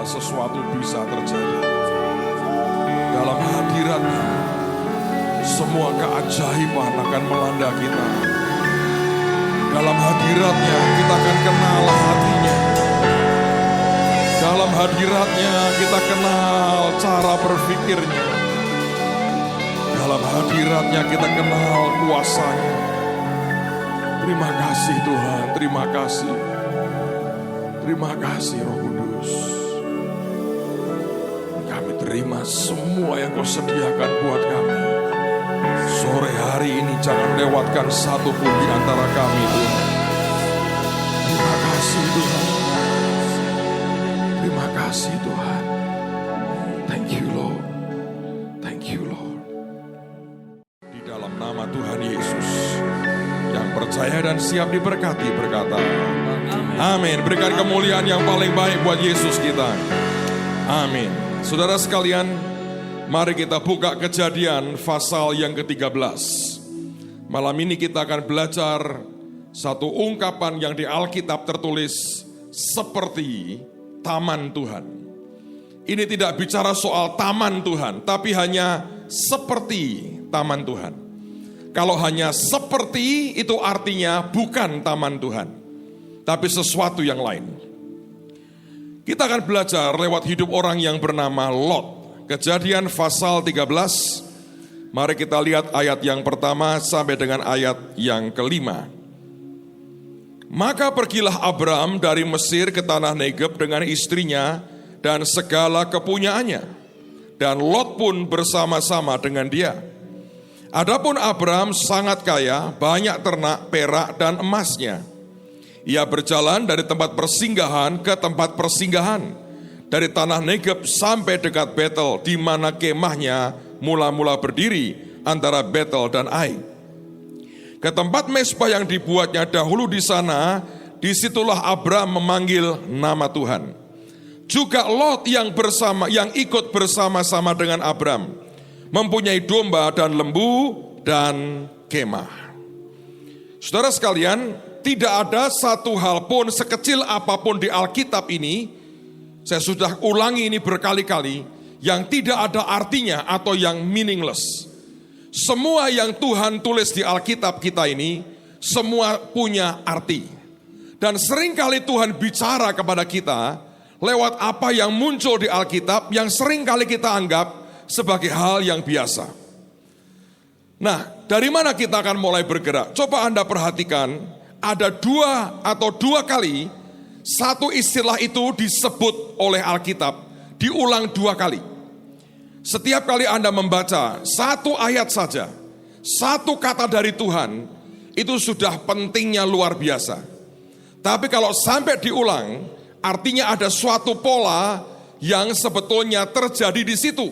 sesuatu bisa terjadi. Dalam hadirat-Nya, semua keajaiban akan melanda kita. Dalam hadirat-Nya, kita akan kenal hati-Nya. Dalam hadirat-Nya, kita kenal cara berpikir-Nya. Dalam hadirat-Nya, kita kenal kuasa-Nya. Terima kasih Tuhan, terima kasih. Terima kasih Roh Kudus. Kami terima semua yang Kau sediakan buat kami. Sore hari ini jangan lewatkan satu pun di antara kami Tuhan. Terima kasih Tuhan. Terima kasih Tuhan. Thank you Lord. Thank you Lord. Di dalam nama Tuhan Yesus, yang percaya dan siap diberkati berkata, amin. Berikan kemuliaan yang paling baik buat Yesus kita. Amin. Saudara sekalian, mari kita buka Kejadian pasal yang ke-13. Malam ini kita akan belajar satu ungkapan yang di Alkitab tertulis seperti taman Tuhan. Ini tidak bicara soal taman Tuhan, tapi hanya seperti taman Tuhan. Kalau hanya seperti itu artinya bukan taman Tuhan, tapi sesuatu yang lain. Kita akan belajar lewat hidup orang yang bernama Lot. Kejadian pasal 13. Mari kita lihat ayat yang pertama sampai dengan ayat yang kelima. Maka pergilah Abram dari Mesir ke tanah Negeb dengan istrinya dan segala kepunyaannya. Dan Lot pun bersama-sama dengan dia. Adapun Abram sangat kaya, banyak ternak, perak, dan emasnya. Ia berjalan dari tempat persinggahan ke tempat persinggahan, dari tanah Negeb sampai dekat Betel, di mana kemahnya mula-mula berdiri antara Betel dan Ai. Ke tempat mezbah yang dibuatnya dahulu di sana, disitulah Abram memanggil nama Tuhan. Juga Lot yang ikut bersama-sama dengan Abram, mempunyai domba dan lembu dan kemah. Saudara sekalian, tidak ada satu hal pun sekecil apapun di Alkitab ini, saya sudah ulangi ini berkali-kali, yang tidak ada artinya atau yang meaningless. Semua yang Tuhan tulis di Alkitab kita ini, semua punya arti. Dan seringkali Tuhan bicara kepada kita lewat apa yang muncul di Alkitab yang seringkali kita anggap sebagai hal yang biasa. Nah, dari mana kita akan mulai bergerak? Coba Anda perhatikan, ada dua kali satu istilah itu disebut oleh Alkitab, diulang 2 kali. Setiap kali Anda membaca satu ayat saja, satu kata dari Tuhan, itu sudah pentingnya luar biasa. Tapi kalau sampai diulang, artinya ada suatu pola yang sebetulnya terjadi di situ.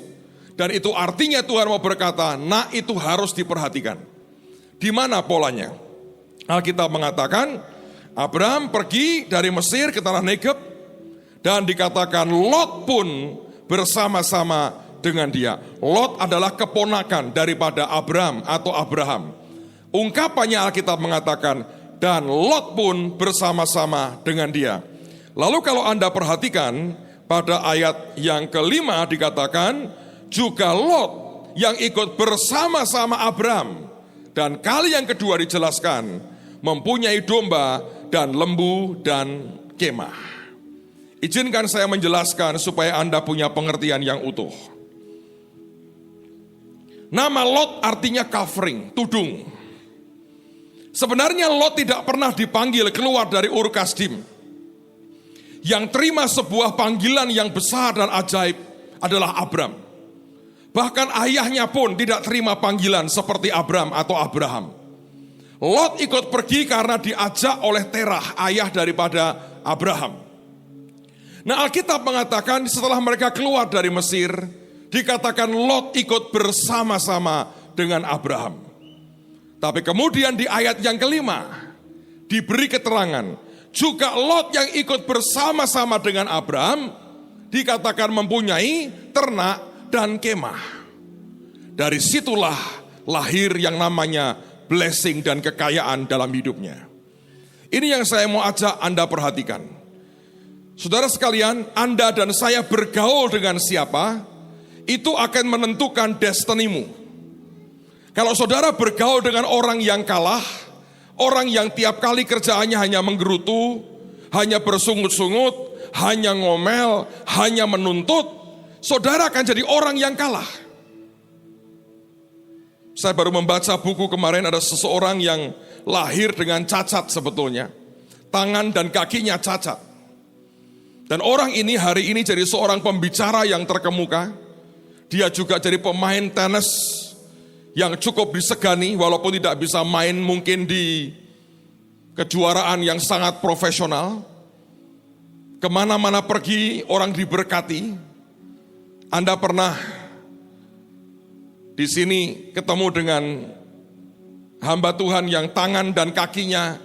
Dan itu artinya Tuhan mau berkata, nah itu harus diperhatikan. Di mana polanya? Alkitab mengatakan, Abram pergi dari Mesir ke tanah Negeb, dan dikatakan Lot pun bersama-sama dengan dia. Lot adalah keponakan daripada Abram atau Abraham. Ungkapannya Alkitab mengatakan, dan Lot pun bersama-sama dengan dia. Lalu kalau Anda perhatikan, pada ayat yang kelima dikatakan, juga Lot yang ikut bersama-sama Abram. Dan kali yang kedua dijelaskan, mempunyai domba dan lembu dan kemah. Izinkan saya menjelaskan supaya Anda punya pengertian yang utuh. Nama Lot artinya covering, tudung. Sebenarnya Lot tidak pernah dipanggil keluar dari Ur Kasdim. Yang terima sebuah panggilan yang besar dan ajaib adalah Abram. Bahkan ayahnya pun tidak terima panggilan seperti Abram atau Abraham. Lot ikut pergi karena diajak oleh Terah, ayah daripada Abraham. Nah, Alkitab mengatakan setelah mereka keluar dari Mesir, dikatakan Lot ikut bersama-sama dengan Abraham. Tapi kemudian di ayat yang kelima, diberi keterangan, juga Lot yang ikut bersama-sama dengan Abraham, dikatakan mempunyai ternak dan kemah. Dari situlah lahir yang namanya blessing dan kekayaan dalam hidupnya. Ini yang saya mau ajak Anda perhatikan. Saudara sekalian, Anda dan saya bergaul dengan siapa, itu akan menentukan destinimu. Kalau saudara bergaul dengan orang yang kalah, orang yang tiap kali kerjaannya hanya menggerutu, hanya bersungut-sungut, hanya ngomel, hanya menuntut, saudara akan jadi orang yang kalah. Saya baru membaca buku kemarin, ada seseorang yang lahir dengan cacat sebetulnya. Tangan dan kakinya cacat. Dan orang ini hari ini jadi seorang pembicara yang terkemuka. Dia juga jadi pemain tenis yang cukup disegani, walaupun tidak bisa main mungkin di kejuaraan yang sangat profesional. Kemana-mana pergi, orang diberkati. Anda pernah di sini ketemu dengan hamba Tuhan yang tangan dan kakinya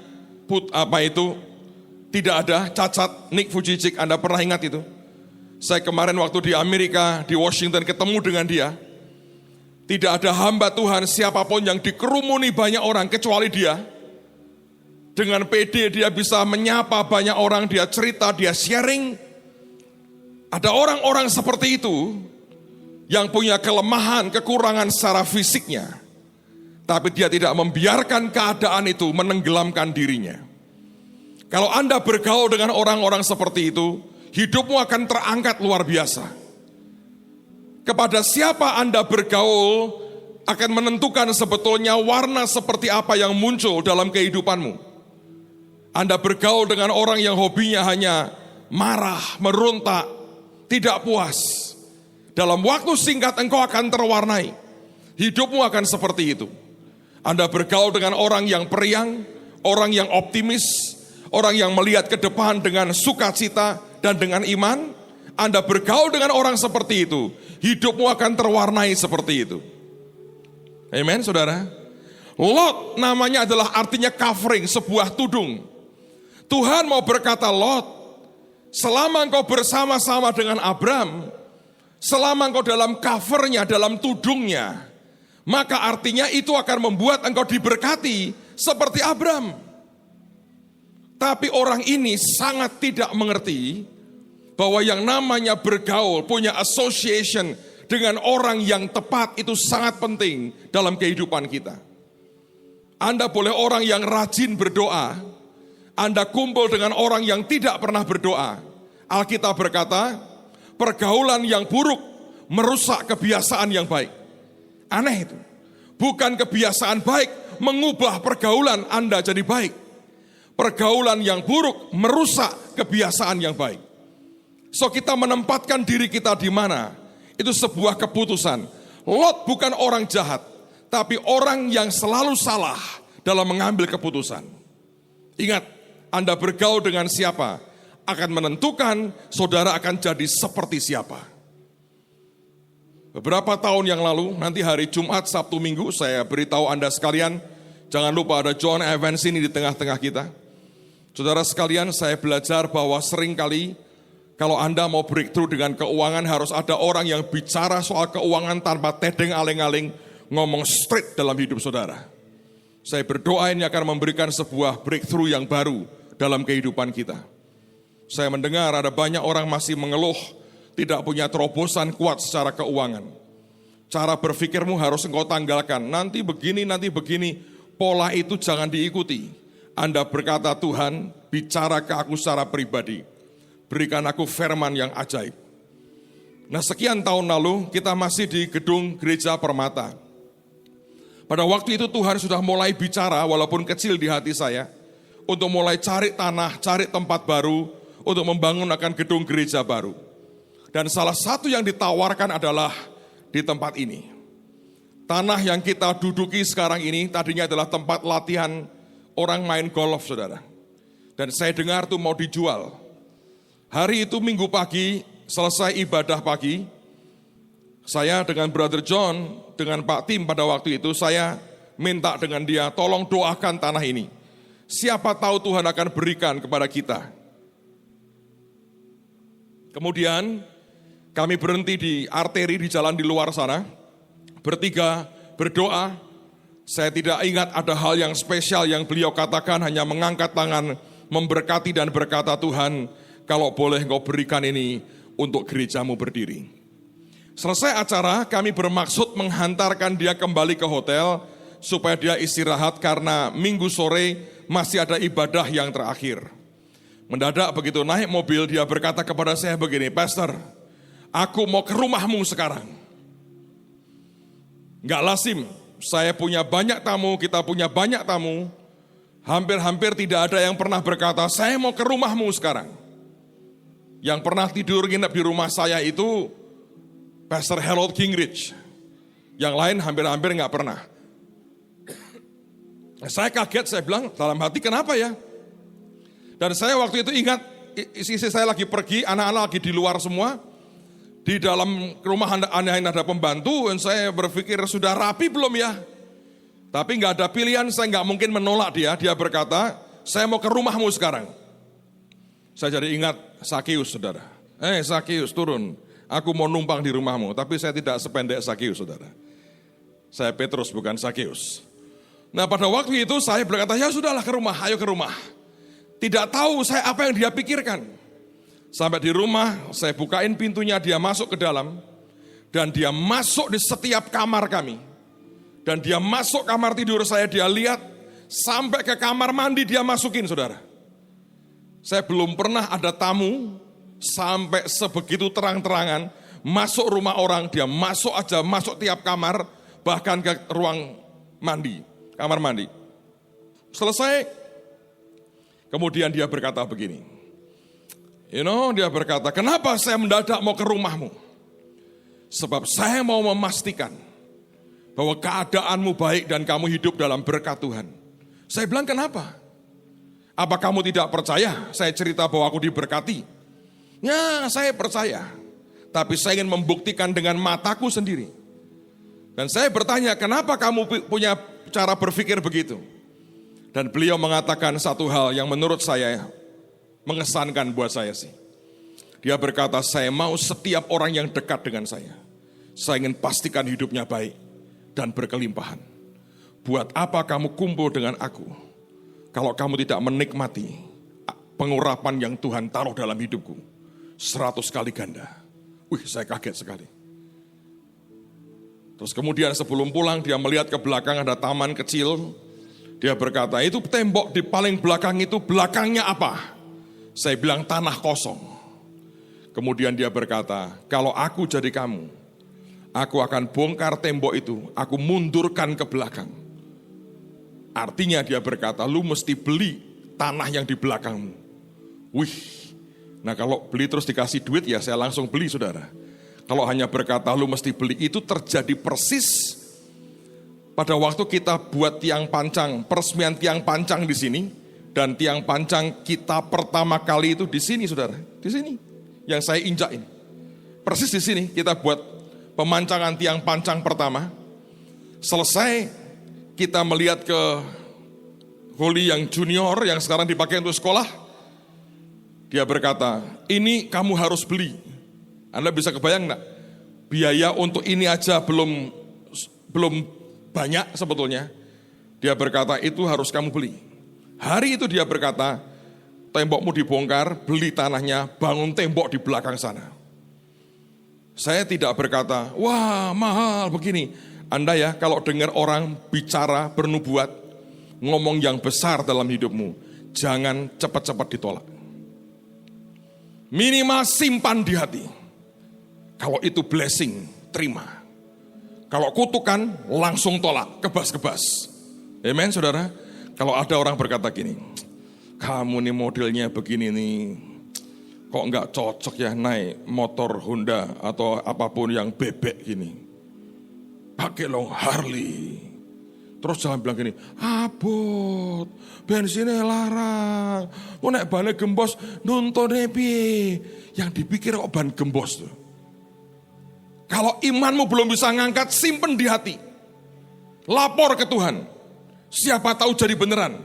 tidak ada, cacat, Nick Vujicic, Anda pernah ingat itu? Saya kemarin waktu di Amerika, di Washington ketemu dengan dia. Tidak ada hamba Tuhan siapapun yang dikerumuni banyak orang kecuali dia. Dengan pede dia bisa menyapa banyak orang, dia cerita, dia sharing. Ada orang-orang seperti itu yang punya kelemahan, kekurangan secara fisiknya. Tapi dia tidak membiarkan keadaan itu menenggelamkan dirinya. Kalau Anda bergaul dengan orang-orang seperti itu, hidupmu akan terangkat luar biasa. Kepada siapa Anda bergaul akan menentukan sebetulnya warna seperti apa yang muncul dalam kehidupanmu. Anda bergaul dengan orang yang hobinya hanya marah, merontak, tidak puas. Dalam waktu singkat engkau akan terwarnai. Hidupmu akan seperti itu. Anda bergaul dengan orang yang periang, orang yang optimis, orang yang melihat ke depan dengan sukacita dan dengan iman. Anda bergaul dengan orang seperti itu, hidupmu akan terwarnai seperti itu. Amen, saudara. Lot namanya adalah artinya covering, sebuah tudung. Tuhan mau berkata, Lot, selama engkau bersama-sama dengan Abram, selama engkau dalam covernya, dalam tudungnya, maka artinya itu akan membuat engkau diberkati seperti Abram. Tapi orang ini sangat tidak mengerti bahwa yang namanya bergaul, punya association dengan orang yang tepat itu sangat penting dalam kehidupan kita. Anda boleh orang yang rajin berdoa, Anda kumpul dengan orang yang tidak pernah berdoa. Alkitab berkata, pergaulan yang buruk merusak kebiasaan yang baik. Aneh itu. Bukan kebiasaan baik mengubah pergaulan Anda jadi baik. Pergaulan yang buruk merusak kebiasaan yang baik. So kita menempatkan diri kita di mana? Itu sebuah keputusan. Lot bukan orang jahat, tapi orang yang selalu salah dalam mengambil keputusan. Ingat, Anda bergaul dengan siapa akan menentukan saudara akan jadi seperti siapa. Beberapa tahun yang lalu, nanti hari Jumat, Sabtu, Minggu, saya beritahu Anda sekalian, jangan lupa ada John Evans ini di tengah-tengah kita. Saudara sekalian, saya belajar bahwa seringkali kalau Anda mau breakthrough dengan keuangan, harus ada orang yang bicara soal keuangan tanpa tedeng aling-aling, ngomong straight dalam hidup saudara. Saya berdoa ini akan memberikan sebuah breakthrough yang baru dalam kehidupan kita. Saya mendengar ada banyak orang masih mengeluh, tidak punya terobosan kuat secara keuangan. Cara berpikirmu harus engkau tanggalkan, nanti begini, pola itu jangan diikuti. Anda berkata, Tuhan, bicara ke aku secara pribadi. Berikan aku firman yang ajaib. Nah, sekian tahun lalu kita masih di gedung Gereja Permata. Pada waktu itu Tuhan sudah mulai bicara, walaupun kecil di hati saya, untuk mulai cari tanah, cari tempat baru, untuk membangun akan gedung gereja baru. Dan salah satu yang ditawarkan adalah di tempat ini. Tanah yang kita duduki sekarang ini tadinya adalah tempat latihan orang main golf, saudara. Dan saya dengar tuh mau dijual. Hari itu Minggu pagi, selesai ibadah pagi, saya dengan Brother John, dengan Pak Tim pada waktu itu, saya minta dengan dia, tolong doakan tanah ini. Siapa tahu Tuhan akan berikan kepada kita. Kemudian kami berhenti di arteri di jalan di luar sana, bertiga berdoa. Saya tidak ingat ada hal yang spesial yang beliau katakan, hanya mengangkat tangan, memberkati dan berkata, Tuhan, Kalau boleh engkau berikan ini untuk gerejamu berdiri. Selesai acara, kami bermaksud menghantarkan dia kembali ke hotel supaya dia istirahat karena minggu sore masih ada ibadah yang terakhir. Mendadak begitu naik mobil, dia berkata kepada saya begini, "Pastor, aku mau ke rumahmu sekarang." Enggak lazim, saya punya banyak tamu, kita punya banyak tamu. Hampir-hampir tidak ada yang pernah berkata, "Saya mau ke rumahmu sekarang." Yang pernah tidur nginep di rumah saya itu Pastor Harold Gingrich. Yang lain hampir-hampir enggak pernah. Saya kaget, saya bilang dalam hati, kenapa ya? Dan saya waktu itu ingat, istri saya lagi pergi, anak-anak lagi di luar semua. Di dalam rumah ada pembantu, dan saya berpikir sudah rapi belum ya? Tapi enggak ada pilihan, saya enggak mungkin menolak dia. Dia berkata, "Saya mau ke rumahmu sekarang." Saya jadi ingat Sakeus, saudara. Sakeus, turun. Aku mau numpang di rumahmu, tapi saya tidak sependek Sakeus, saudara. Saya Petrus, bukan Sakeus. Nah, pada waktu itu saya berkata, "Ya sudahlah, ke rumah, ayo ke rumah." Tidak tahu saya apa yang dia pikirkan. Sampai di rumah, saya bukain pintunya, dia masuk ke dalam. Dan dia masuk di setiap kamar kami. Dan dia masuk kamar tidur saya, dia lihat. Sampai ke kamar mandi dia masukin, saudara. Saya belum pernah ada tamu sampai sebegitu terang-terangan masuk rumah orang, dia masuk aja, masuk tiap kamar, bahkan ke ruang mandi, kamar mandi. Selesai, kemudian dia berkata begini, dia berkata, "Kenapa saya mendadak mau ke rumahmu? Sebab saya mau memastikan bahwa keadaanmu baik dan kamu hidup dalam berkat Tuhan." Saya bilang, "Kenapa? Apa kamu tidak percaya saya cerita bahwa aku diberkati?" "Ya, saya percaya. Tapi saya ingin membuktikan dengan mataku sendiri." Dan saya bertanya, "Kenapa kamu punya cara berpikir begitu?" Dan beliau mengatakan satu hal yang menurut saya mengesankan buat saya sih. Dia berkata, "Saya mau setiap orang yang dekat dengan saya ingin pastikan hidupnya baik dan berkelimpahan. Buat apa kamu kumpul dengan aku kalau kamu tidak menikmati pengurapan yang Tuhan taruh dalam hidupku 100 kali ganda." Saya kaget sekali. Terus kemudian sebelum pulang dia melihat ke belakang ada taman kecil. Dia berkata, "Itu tembok di paling belakang itu belakangnya apa?" Saya bilang, "Tanah kosong." Kemudian dia berkata, "Kalau aku jadi kamu, aku akan bongkar tembok itu, aku mundurkan ke belakang." Artinya dia berkata, "Lu mesti beli tanah yang di belakangmu." Nah kalau beli terus dikasih duit ya saya langsung beli, saudara. Kalau hanya berkata lu mesti beli, itu terjadi persis pada waktu kita buat tiang pancang, peresmian tiang pancang di sini. Dan tiang pancang kita pertama kali itu di sini, saudara. Di sini, yang saya injak ini. Persis di sini kita buat pemancangan tiang pancang pertama. Selesai, kita melihat ke Holy yang junior, yang sekarang dipakai untuk sekolah. Dia berkata, "Ini kamu harus beli." Anda bisa kebayang enggak? Biaya untuk ini aja belum banyak sebetulnya. Dia berkata, "Itu harus kamu beli." Hari itu dia berkata, "Tembokmu dibongkar, beli tanahnya, bangun tembok di belakang sana." Saya tidak berkata, "Wah mahal begini." Anda ya kalau dengar orang bicara bernubuat, ngomong yang besar dalam hidupmu, jangan cepat-cepat ditolak. Minimal simpan di hati. Kalau itu blessing, terima. Kalau kutukan, langsung tolak, kebas-kebas. Amen, saudara? Kalau ada orang berkata gini, "Kamu nih modelnya begini nih, kok nggak cocok ya naik motor Honda atau apapun yang bebek gini. Pakai long Harley." Terus jangan bilang gini, "Abot, bensinnya larang, kok naik bannya gembos, nuntun piye." Yang dipikir kok ban gembos tuh. Kalau imanmu belum bisa ngangkat, simpen di hati. Lapor ke Tuhan. Siapa tahu jadi beneran.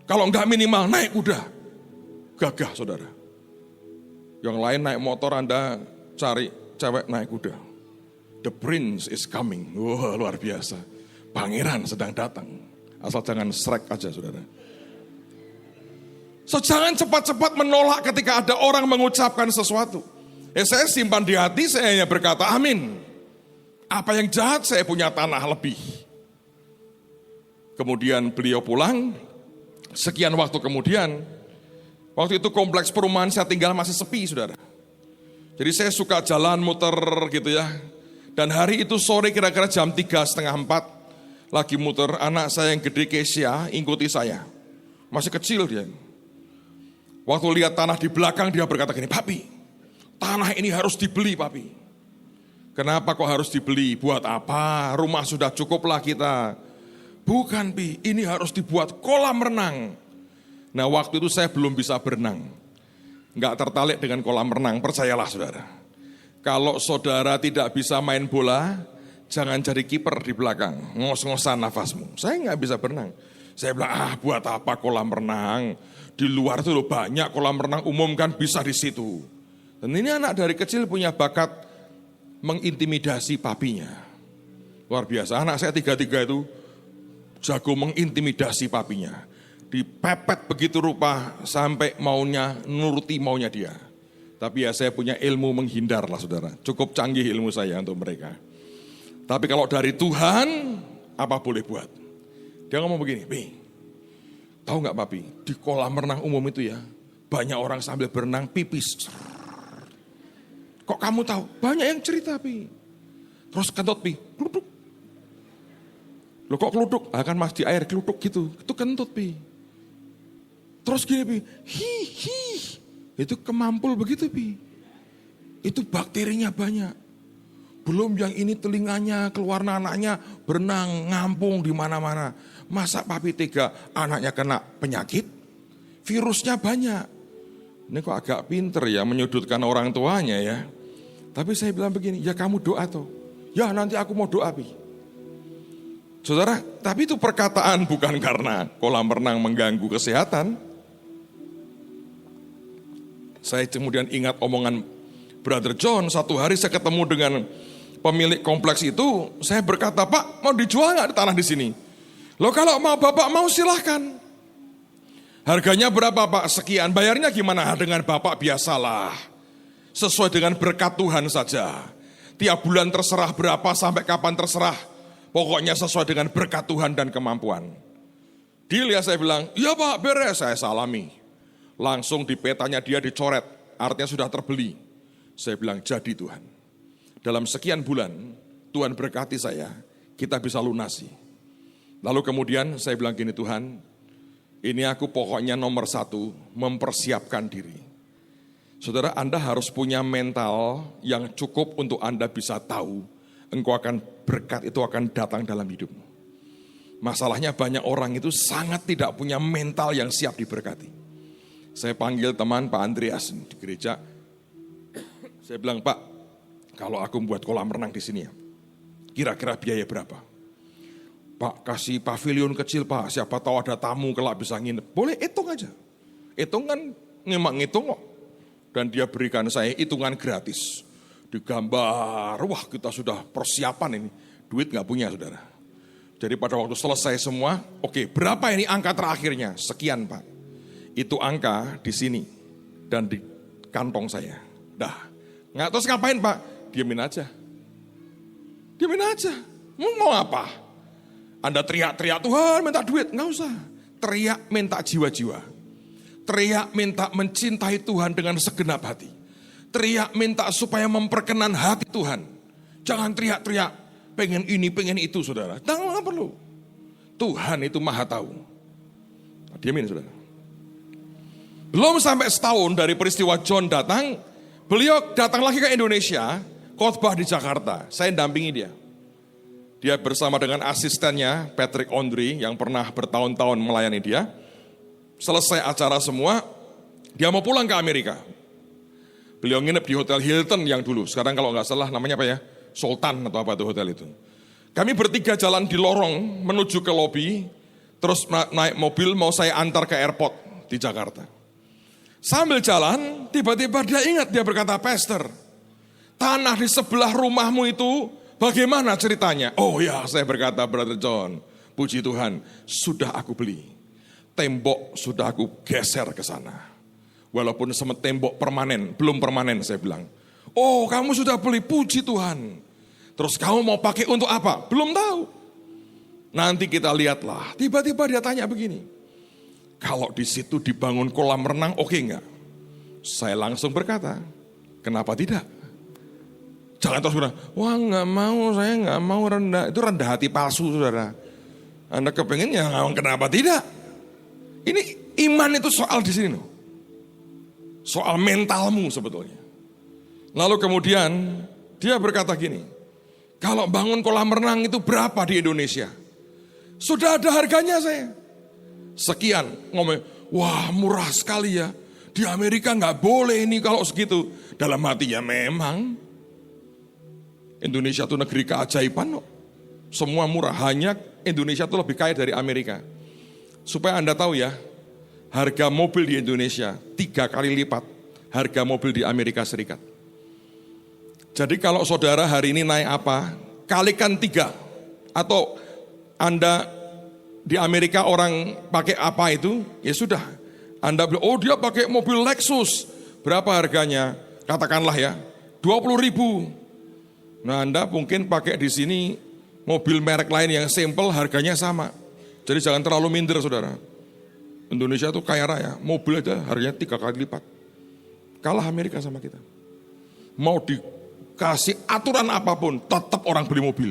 Kalau enggak minimal naik kuda. Gagah, saudara. Yang lain naik motor, Anda cari cewek naik kuda. The prince is coming. Wah, luar biasa. Pangeran sedang datang. Asal jangan Shrek aja, saudara. So jangan cepat-cepat menolak ketika ada orang mengucapkan sesuatu. Saya simpan di hati, saya hanya berkata amin. Apa yang jahat saya punya tanah lebih. Kemudian beliau pulang, sekian waktu kemudian, waktu itu kompleks perumahan saya tinggal masih sepi, saudara. Jadi saya suka jalan muter gitu ya. Dan hari itu sore kira-kira jam 3:30, lagi muter, anak saya yang gede Kesia ikuti saya. Masih kecil dia. Waktu lihat tanah di belakang dia berkata gini, "Papi, tanah ini harus dibeli, Papi." "Kenapa kok harus dibeli? Buat apa? Rumah sudah cukup lah kita." "Bukan, Pi, ini harus dibuat kolam renang." Nah waktu itu saya belum bisa berenang. Enggak tertarik dengan kolam renang, percayalah saudara. Kalau saudara tidak bisa main bola, jangan jadi kiper di belakang, ngos-ngosan nafasmu. Saya enggak bisa berenang. Saya bilang, buat apa kolam renang? Di luar itu loh banyak kolam renang umum kan bisa di situ. Dan ini anak dari kecil punya bakat mengintimidasi papinya. Luar biasa, anak saya 3 itu jago mengintimidasi papinya. Dipepet begitu rupa sampai maunya, nuruti maunya dia. Tapi ya saya punya ilmu menghindar lah saudara. Cukup canggih ilmu saya untuk mereka. Tapi kalau dari Tuhan, apa boleh buat? Dia ngomong begini, "Pi, tahu gak Papi, di kolam renang umum itu ya, banyak orang sambil berenang pipis." "Kok kamu tahu?" "Banyak yang cerita, Pi." "Terus kentut, Pi, keluduk." "Loh kok keluduk?" Kan mas di air keluduk gitu, itu kentut, Pi." "Terus gini, Pi, itu kemampul begitu, Pi. Itu bakterinya banyak. Belum yang ini telinganya, keluar nananya, berenang, ngampung di mana-mana. Masa Papi tega anaknya kena penyakit? Virusnya banyak." Ini kok agak pinter ya menyudutkan orang tuanya ya. Tapi saya bilang begini, "Ya kamu doa toh." "Ya nanti aku mau doa, Pi." Saudara, tapi itu perkataan bukan karena kolam renang mengganggu kesehatan. Saya kemudian ingat omongan Brother John, satu hari saya ketemu dengan pemilik kompleks itu, saya berkata, "Pak, mau dijual nggak tanah di sini?" "Loh kalau mau Bapak mau silahkan." "Harganya berapa Pak?" "Sekian." "Bayarnya gimana?" "Dengan Bapak biasalah. Sesuai dengan berkat Tuhan saja. Tiap bulan terserah berapa sampai kapan terserah. Pokoknya sesuai dengan berkat Tuhan dan kemampuan." Deal ya, saya bilang, "Iya Pak, beres." Saya salami. Langsung di petanya dia dicoret, artinya sudah terbeli. Saya bilang, "Jadi Tuhan, dalam sekian bulan Tuhan berkati saya, kita bisa lunasi." Lalu kemudian saya bilang gini, "Tuhan, ini aku pokoknya nomor 1, mempersiapkan diri." Saudara, Anda harus punya mental yang cukup untuk Anda bisa tahu, engkau akan berkat itu akan datang dalam hidupmu. Masalahnya banyak orang itu sangat tidak punya mental yang siap diberkati. Saya panggil teman Pak Andreas di gereja. Saya bilang, "Pak, kalau aku membuat kolam renang di sini ya, kira-kira biaya berapa?" "Pak, kasih pavilion kecil Pak, siapa tahu ada tamu kelak bisa nginep." "Boleh, hitung aja." Hitung kan memang ngitung kok. Dan dia berikan saya hitungan gratis. Digambar, wah kita sudah persiapan ini. Duit gak punya saudara. Jadi pada waktu selesai semua, oke, berapa ini angka terakhirnya? "Sekian Pak." Itu angka di sini dan di kantong saya. Dah, nggak terus ngapain Pak? Diamin aja. Diamin aja. Mau apa? Anda teriak-teriak, "Tuhan minta duit." Nggak usah. Teriak minta jiwa-jiwa. Teriak minta mencintai Tuhan dengan segenap hati. Teriak minta supaya memperkenan hati Tuhan. Jangan teriak-teriak, pengen ini, pengen itu saudara. Nggak perlu. Tuhan itu maha tahu. Diamin saudara. Belum sampai setahun dari peristiwa John datang, beliau datang lagi ke Indonesia, khotbah di Jakarta. Saya dampingi dia. Dia bersama dengan asistennya Patrick Ondri yang pernah bertahun-tahun melayani dia. Selesai acara semua, dia mau pulang ke Amerika. Beliau nginep di Hotel Hilton yang dulu, sekarang kalau nggak salah namanya apa ya, Sultan atau apa itu hotel itu. Kami bertiga jalan di lorong menuju ke lobi, terus naik mobil mau saya antar ke airport di Jakarta. Sambil jalan, tiba-tiba dia ingat, dia berkata, "Pastor, tanah di sebelah rumahmu itu bagaimana ceritanya?" "Oh ya," saya berkata, "Brother John, puji Tuhan, sudah aku beli. tembok sudah aku geser ke sana. Walaupun tembok permanen, belum permanen saya bilang. Oh, kamu sudah beli, puji Tuhan. Terus kamu mau pakai untuk apa? Belum tahu. Nanti kita lihatlah. Tiba-tiba dia tanya begini. Kalau di situ dibangun kolam renang, oke enggak? Saya langsung berkata, kenapa tidak? Jangan terus bilang, wah enggak mau, saya enggak mau rendah. Itu rendah hati palsu, saudara. Anda kepengen ya, kenapa tidak? Ini iman itu soal di sini loh. Soal mentalmu sebetulnya. Lalu kemudian dia berkata gini, kalau bangun kolam renang itu berapa di Indonesia? Sudah ada harganya saya. Sekian, ngomong, wah murah sekali ya. Di Amerika nggak boleh ini kalau segitu. Dalam hatinya memang. Indonesia itu negeri keajaiban kok. Semua murah, hanya Indonesia itu lebih kaya dari Amerika. Supaya Anda tahu ya, harga mobil di Indonesia 3 kali lipat harga mobil di Amerika Serikat. Jadi kalau saudara hari ini naik apa, kalikan 3. Atau Anda di Amerika orang pakai apa itu, ya sudah. Anda bilang, oh dia pakai mobil Lexus. Berapa harganya? Katakanlah ya, 20.000. Nah Anda mungkin pakai di sini mobil merek lain yang simple harganya sama. Jadi jangan terlalu minder saudara. Indonesia itu kaya raya, mobil aja harganya 3 kali lipat. Kalah Amerika sama kita. Mau dikasih aturan apapun, tetap orang beli mobil.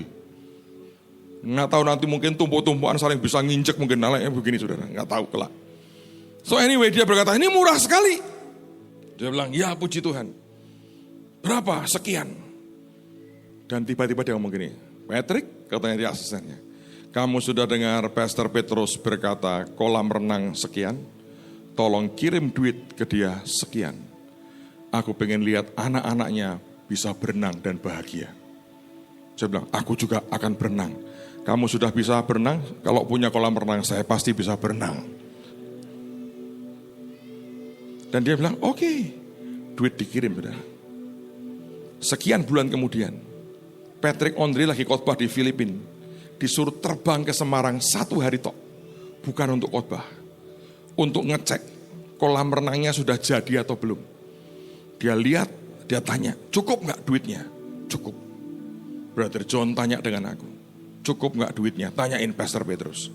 Nggak tahu nanti mungkin tumpuk-tumpukan saling bisa nginjek mungkin naliknya begini saudara, nggak tahu kelak. So anyway dia berkata ini murah sekali. Dia bilang ya puji Tuhan. Berapa? Sekian. Dan tiba-tiba dia ngomong gini, Patrick katanya dia asistennya. Kamu sudah dengar Pastor Petrus berkata kolam renang sekian, tolong kirim duit ke dia sekian. Aku pengen lihat anak-anaknya bisa berenang dan bahagia. Saya bilang, aku juga akan berenang. Kamu sudah bisa berenang, kalau punya kolam renang saya pasti bisa berenang. Dan dia bilang, oke, duit dikirim. Saudara. Sekian bulan kemudian, Patrick Ondri lagi khotbah di Filipina. Disuruh terbang ke Semarang 1 hari tok. Bukan untuk khotbah. Untuk ngecek kolam renangnya sudah jadi atau belum. Dia lihat, dia tanya, cukup gak duitnya? Cukup. Brother John tanya dengan aku, cukup gak duitnya? Tanyain Pastor Petrus.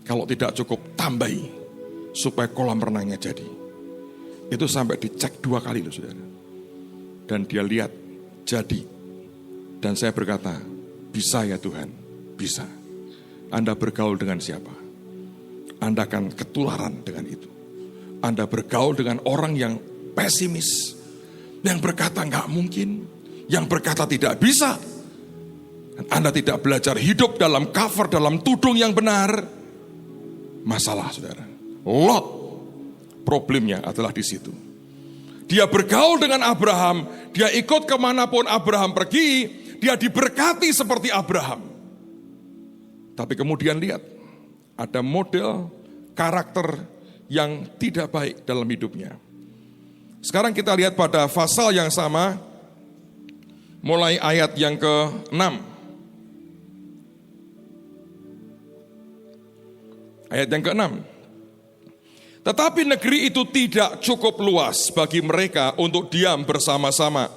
Kalau tidak cukup, tambahi. Supaya kolam renangnya jadi. Itu sampai dicek 2 kali loh saudara. Dan dia lihat, jadi. Dan saya berkata, bisa ya Tuhan. Bisa. Anda bergaul dengan siapa? Anda akan ketularan dengan itu. Anda bergaul dengan orang yang pesimis. Yang berkata nggak mungkin. Yang berkata tidak bisa. Dan Anda tidak belajar hidup dalam cover, dalam tudung yang benar. Masalah saudara. Lot. Problemnya adalah di situ. Dia bergaul dengan Abraham. Dia ikut kemanapun Abraham pergi. Dia diberkati seperti Abraham. Tapi kemudian lihat, ada model karakter yang tidak baik dalam hidupnya. Sekarang kita lihat pada pasal yang sama, mulai ayat yang ke-6. Ayat yang ke-6. Tetapi negeri itu tidak cukup luas bagi mereka untuk diam bersama-sama.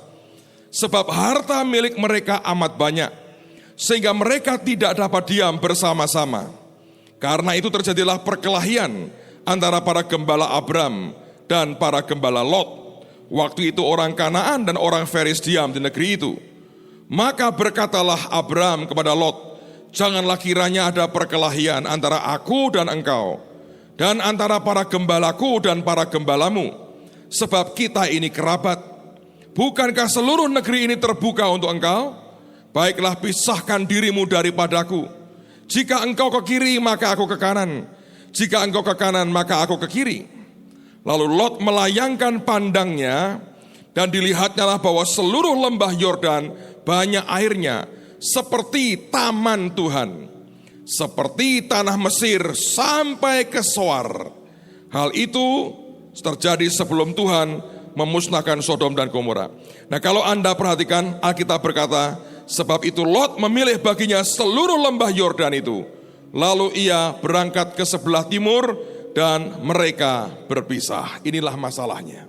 Sebab harta milik mereka amat banyak. Sehingga mereka tidak dapat diam bersama-sama. Karena itu terjadilah perkelahian antara para gembala Abram dan para gembala Lot. Waktu itu orang Kanaan dan orang Feris diam di negeri itu. Maka berkatalah Abram kepada Lot, janganlah kiranya ada perkelahian antara aku dan engkau, dan antara para gembalaku dan para gembalamu. Sebab kita ini kerabat. Bukankah seluruh negeri ini terbuka untuk engkau? Baiklah pisahkan dirimu daripadaku. Jika engkau ke kiri maka aku ke kanan. Jika engkau ke kanan maka aku ke kiri. Lalu Lot melayangkan pandangnya dan dilihatnyalah bahwa seluruh lembah Yordan banyak airnya seperti taman Tuhan. Seperti tanah Mesir sampai ke Soar. Hal itu terjadi sebelum Tuhan memusnahkan Sodom dan Gomora. Nah kalau Anda perhatikan Alkitab berkata, sebab itu Lot memilih baginya seluruh lembah Yordan itu. Lalu ia berangkat ke sebelah timur dan mereka berpisah. Inilah masalahnya.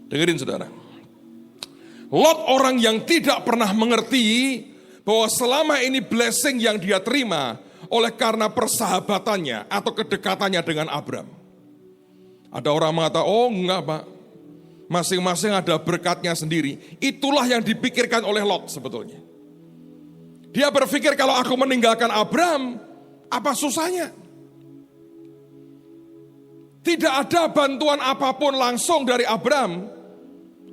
Dengerin saudara. Lot orang yang tidak pernah mengerti bahwa selama ini blessing yang dia terima oleh karena persahabatannya atau kedekatannya dengan Abram. Ada orang mengatakan, oh enggak Pak, masing-masing ada berkatnya sendiri. Itulah yang dipikirkan oleh Lot sebetulnya. Dia berpikir kalau aku meninggalkan Abram, apa susahnya? Tidak ada bantuan apapun langsung dari Abram.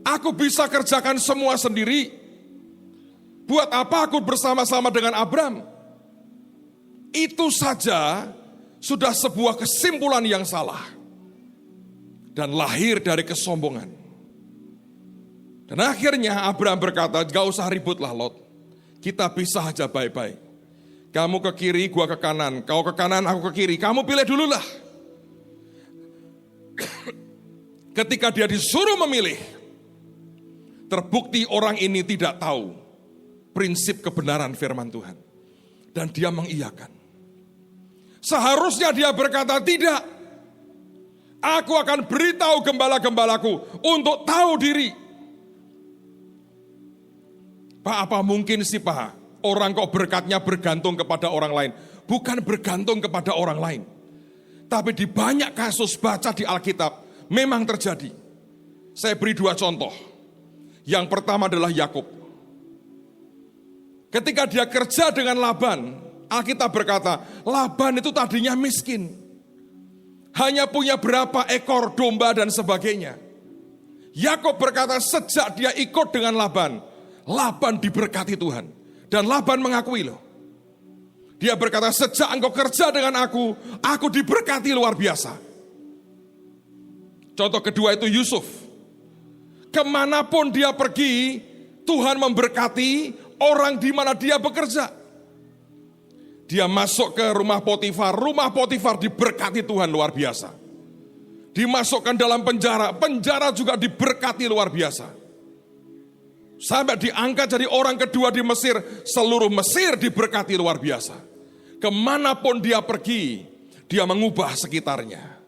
Aku bisa kerjakan semua sendiri. Buat apa aku bersama-sama dengan Abram? Itu saja sudah sebuah kesimpulan yang salah. Dan lahir dari kesombongan. Dan akhirnya Abram berkata, gak usah ributlah Lot. Kita pisah aja baik-baik. Kamu ke kiri, gua ke kanan. Kau ke kanan, aku ke kiri. Kamu pilih dululah. Ketika dia disuruh memilih, terbukti orang ini tidak tahu prinsip kebenaran firman Tuhan. Dan dia mengiyakan. Seharusnya dia berkata, tidak. Aku akan beritahu gembala-gembalaku untuk tahu diri. Pak, apa mungkin sih Pak, orang kok berkatnya bergantung kepada orang lain. Bukan bergantung kepada orang lain. Tapi di banyak kasus baca di Alkitab, memang terjadi. Saya beri 2 contoh. Yang pertama adalah Yakub. Ketika dia kerja dengan Laban, Alkitab berkata, Laban itu tadinya miskin. Hanya punya berapa ekor domba dan sebagainya. Yakub berkata, sejak dia ikut dengan Laban, Laban diberkati Tuhan. Dan Laban mengakui loh. Dia berkata, sejak engkau kerja dengan aku diberkati luar biasa. Contoh kedua itu Yusuf. Kemanapun dia pergi, Tuhan memberkati orang di mana dia bekerja. Dia masuk ke rumah Potifar diberkati Tuhan luar biasa. Dimasukkan dalam penjara juga diberkati luar biasa. Sampai diangkat jadi orang kedua di Mesir, seluruh Mesir diberkati luar biasa. Kemanapun dia pergi, dia mengubah sekitarnya.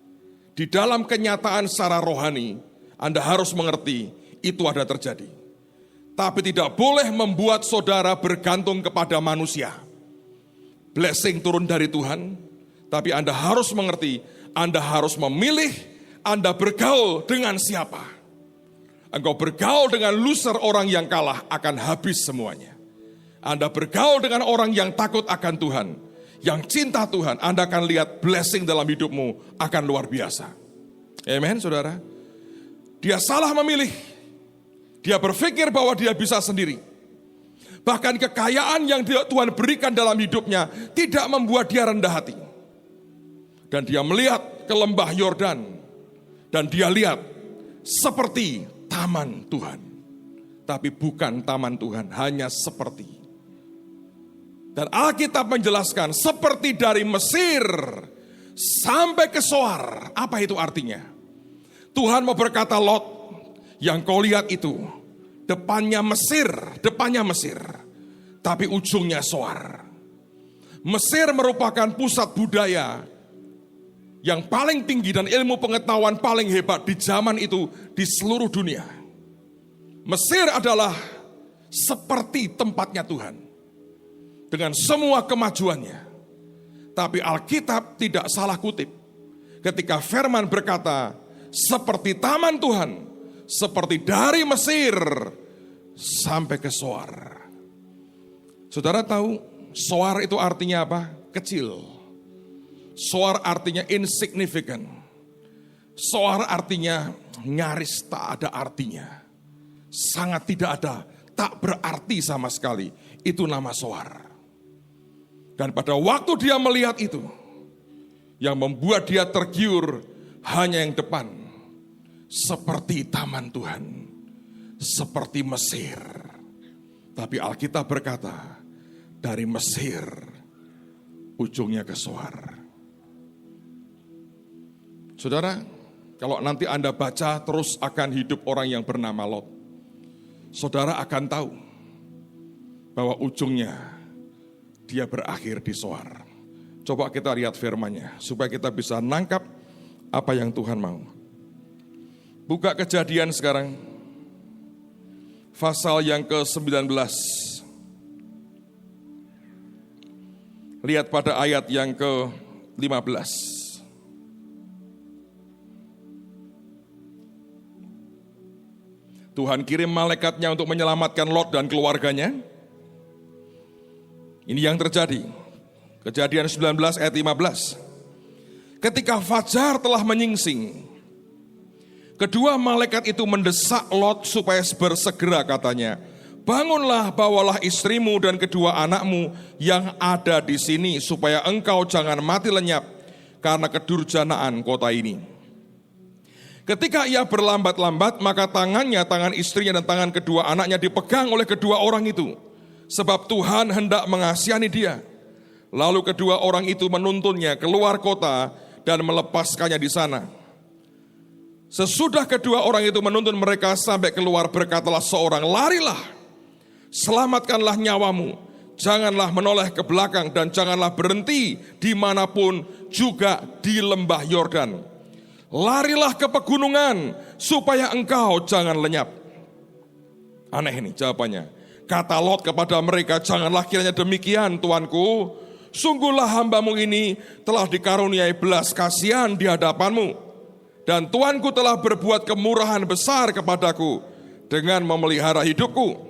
Di dalam kenyataan secara rohani, Anda harus mengerti, itu ada terjadi. Tapi tidak boleh membuat saudara bergantung kepada manusia. Blessing turun dari Tuhan, tapi Anda harus mengerti, Anda harus memilih, Anda bergaul dengan siapa. Engkau bergaul dengan loser, orang yang kalah, akan habis semuanya. Anda bergaul dengan orang yang takut akan Tuhan, yang cinta Tuhan, Anda akan lihat blessing dalam hidupmu akan luar biasa. Amen, saudara. Dia salah memilih. Dia berpikir bahwa dia bisa sendiri. Bahkan kekayaan yang Tuhan berikan dalam hidupnya tidak membuat dia rendah hati. Dan dia melihat ke lembah Yordan. Dan dia lihat seperti taman Tuhan. Tapi bukan taman Tuhan, hanya seperti. Dan Alkitab menjelaskan seperti dari Mesir sampai ke Soar. Apa itu artinya? Tuhan mau berkata, Lot, yang kau lihat itu depannya Mesir, tapi ujungnya Soar. Mesir merupakan pusat budaya yang paling tinggi dan ilmu pengetahuan paling hebat di zaman itu di seluruh dunia. Mesir adalah seperti tempatnya Tuhan dengan semua kemajuannya. Tapi Alkitab tidak salah kutip ketika firman berkata seperti taman Tuhan, seperti dari Mesir sampai ke Soar. Saudara tahu Soar itu artinya apa? Kecil. Soar artinya insignificant. Soar artinya nyaris tak ada artinya. Sangat tidak ada, tak berarti sama sekali. Itu nama Soar. Dan pada waktu dia melihat itu, yang membuat dia tergiur hanya yang depan. Seperti taman Tuhan, seperti Mesir. Tapi Alkitab berkata, dari Mesir, ujungnya ke Soar. Saudara, kalau nanti Anda baca terus akan hidup orang yang bernama Lot, saudara akan tahu bahwa ujungnya dia berakhir di Soar. Coba kita lihat firman-Nya supaya kita bisa nangkap apa yang Tuhan mau. Buka Kejadian sekarang, pasal yang ke-19. Lihat pada ayat yang ke-15. Tuhan kirim malaikatnya untuk menyelamatkan Lot dan keluarganya. Ini yang terjadi. Kejadian 19 ayat 15. Ketika fajar telah menyingsing, kedua malaikat itu mendesak Lot supaya bersegera, katanya, bangunlah, bawalah istrimu dan kedua anakmu yang ada di sini, supaya engkau jangan mati lenyap karena kedurjanaan kota ini. Ketika ia berlambat-lambat, maka tangan istrinya dan tangan kedua anaknya dipegang oleh kedua orang itu, sebab Tuhan hendak mengasihani dia. Lalu kedua orang itu menuntunnya keluar kota dan melepaskannya di sana. Sesudah kedua orang itu menuntun mereka sampai keluar, berkatalah seorang, larilah, selamatkanlah nyawamu, janganlah menoleh ke belakang dan janganlah berhenti dimanapun, juga di lembah Yordan. Larilah ke pegunungan supaya engkau jangan lenyap. Aneh ini jawabannya. Kata Lot kepada mereka, janganlah kiranya demikian, tuanku. Sungguhlah hambamu ini telah dikaruniai belas kasihan di hadapanmu. Dan tuanku telah berbuat kemurahan besar kepadaku dengan memelihara hidupku.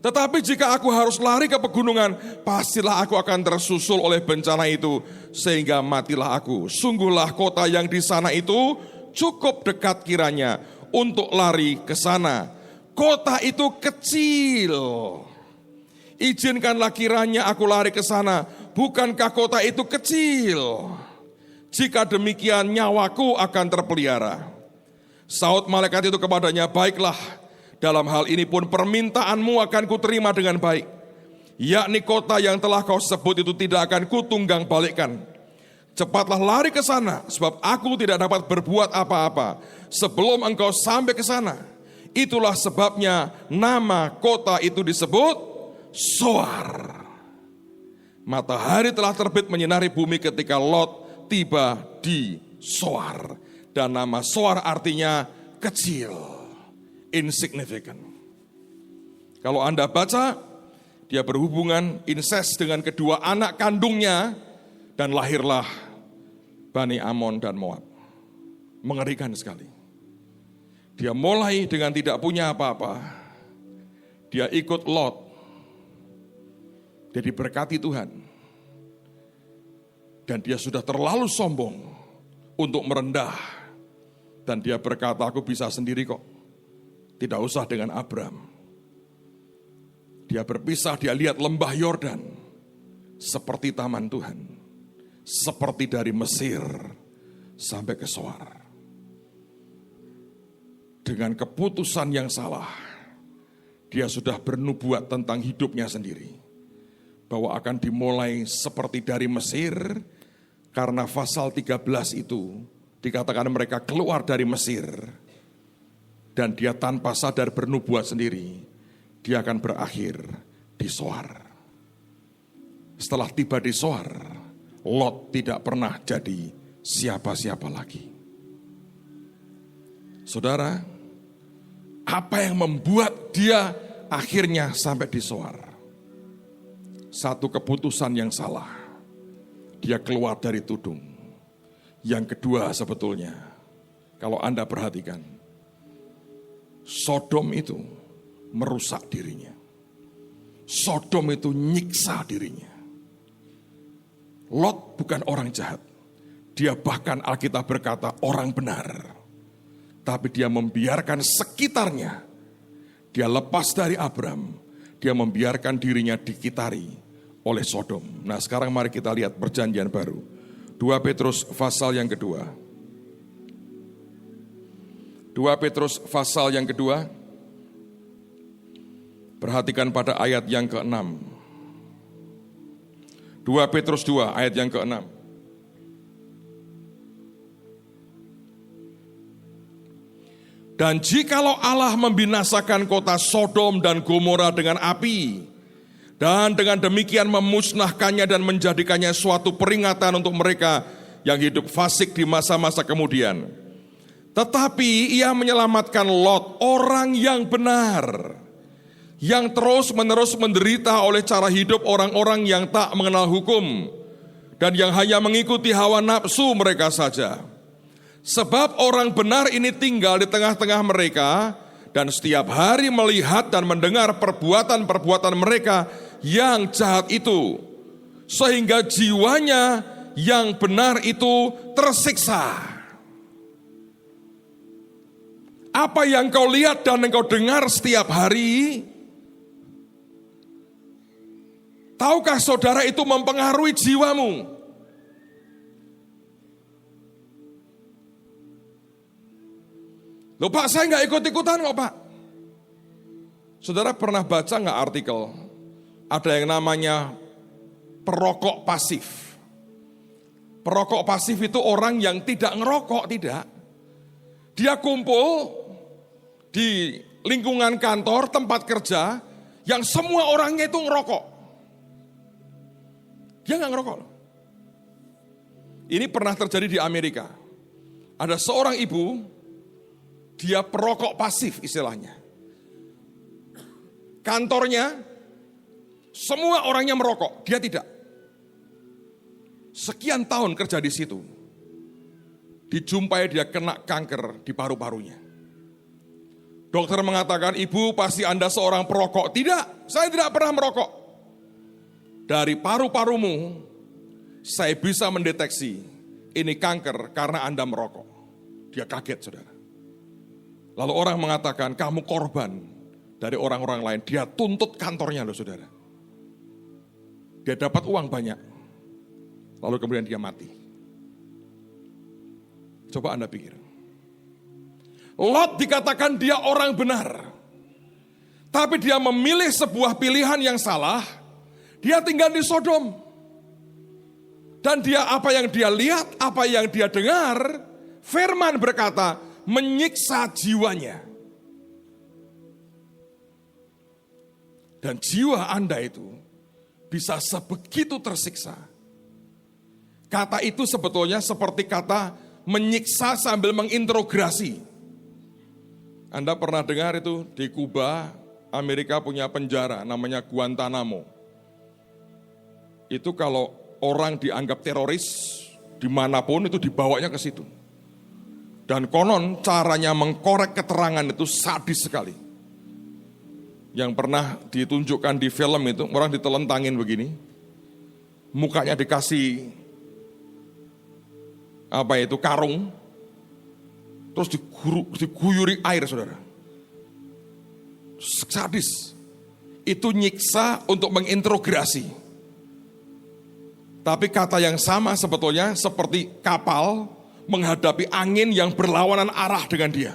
Tetapi jika aku harus lari ke pegunungan, pastilah aku akan tersusul oleh bencana itu, sehingga matilah aku. Sungguhlah kota yang di sana itu cukup dekat kiranya untuk lari ke sana. Kota itu kecil. Izinkanlah kiranya aku lari ke sana. Bukankah kota itu kecil? Jika demikian nyawaku akan terpelihara. Saut malaikat itu kepadanya, baiklah, dalam hal ini pun permintaanmu akan kuterima dengan baik. Yakni kota yang telah kau sebut itu tidak akan kutunggang balikkan. Cepatlah lari ke sana, sebab aku tidak dapat berbuat apa-apa sebelum engkau sampai ke sana. Itulah sebabnya nama kota itu disebut Zoar. Matahari telah terbit menyinari bumi ketika Lot tiba di Zoar. Dan nama Zoar artinya kecil. Insignificant. Kalau Anda baca, dia berhubungan inses dengan kedua anak kandungnya dan lahirlah Bani Amon dan Moab. Mengerikan sekali. Dia mulai dengan tidak punya apa-apa. Dia ikut Lot. Dia diberkati Tuhan. Dan dia sudah terlalu sombong untuk merendah. Dan dia berkata, aku bisa sendiri kok. Tidak usah dengan Abram. Dia berpisah, dia lihat lembah Yordan seperti taman Tuhan. Seperti dari Mesir sampai ke Zoar. Dengan keputusan yang salah, dia sudah bernubuat tentang hidupnya sendiri. Bahwa akan dimulai seperti dari Mesir, karena pasal 13 itu dikatakan mereka keluar dari Mesir. Dan dia tanpa sadar bernubuat sendiri, dia akan berakhir di Zoar. Setelah tiba di Zoar, Lot tidak pernah jadi siapa-siapa lagi. Saudara, apa yang membuat dia akhirnya sampai di Zoar? Satu keputusan yang salah. Dia keluar dari tudung. Yang kedua sebetulnya, kalau Anda perhatikan, Sodom itu merusak dirinya. Sodom itu nyiksa dirinya. Lot bukan orang jahat. Dia bahkan Alkitab berkata orang benar. Tapi dia membiarkan sekitarnya. Dia lepas dari Abram. Dia membiarkan dirinya dikitari oleh Sodom. Nah sekarang mari kita lihat perjanjian baru. 2 Petrus pasal yang kedua. 2 Petrus pasal yang kedua, perhatikan pada ayat yang ke-6. 2 Petrus 2 ayat yang ke-6. Dan jikalau Allah membinasakan kota Sodom dan Gomora dengan api, dan dengan demikian memusnahkannya dan menjadikannya suatu peringatan untuk mereka yang hidup fasik di masa-masa kemudian. Tetapi ia menyelamatkan Lot, orang yang benar, yang terus-menerus menderita oleh cara hidup orang-orang yang tak mengenal hukum dan yang hanya mengikuti hawa nafsu mereka saja. Sebab orang benar ini tinggal di tengah-tengah mereka dan setiap hari melihat dan mendengar perbuatan-perbuatan mereka yang jahat itu, sehingga jiwanya yang benar itu tersiksa. Apa yang kau lihat dan engkau dengar setiap hari, tahukah saudara itu mempengaruhi jiwamu? Loh Pak, saya nggak ikut-ikutan kok Pak. Saudara pernah baca nggak artikel? Ada yang namanya perokok pasif. Perokok pasif itu orang yang tidak ngerokok, tidak. Dia kumpul di lingkungan kantor, tempat kerja, yang semua orangnya itu ngerokok. Dia nggak ngerokok. Ini pernah terjadi di Amerika. Ada seorang ibu, dia perokok pasif istilahnya. Kantornya, semua orangnya merokok, dia tidak. Sekian tahun kerja di situ, dijumpai dia kena kanker di paru-parunya. Dokter mengatakan, ibu pasti Anda seorang perokok. Tidak, saya tidak pernah merokok. Dari paru-parumu, saya bisa mendeteksi ini kanker karena Anda merokok. Dia kaget, saudara. Lalu orang mengatakan, kamu korban dari orang-orang lain. Dia tuntut kantornya loh, saudara. Dia dapat uang banyak. Lalu kemudian dia mati. Coba Anda pikir. Lot dikatakan dia orang benar. Tapi dia memilih sebuah pilihan yang salah. Dia tinggal di Sodom. Dan dia apa yang dia lihat, apa yang dia dengar, firman berkata, menyiksa jiwanya. Dan jiwa Anda itu bisa sebegitu tersiksa. Kata itu sebetulnya seperti kata menyiksa sambil menginterogasi. Anda pernah dengar itu di Kuba, Amerika punya penjara namanya Guantanamo. Itu kalau orang dianggap teroris dimanapun itu dibawanya ke situ. Dan konon caranya mengkorek keterangan itu sadis sekali. Yang pernah ditunjukkan di film itu, orang ditelentangin begini. Mukanya dikasih karung. Terus diguyuri air, saudara. Sadis. Itu nyiksa untuk menginterogasi. Tapi kata yang sama sebetulnya seperti kapal menghadapi angin yang berlawanan arah dengan dia.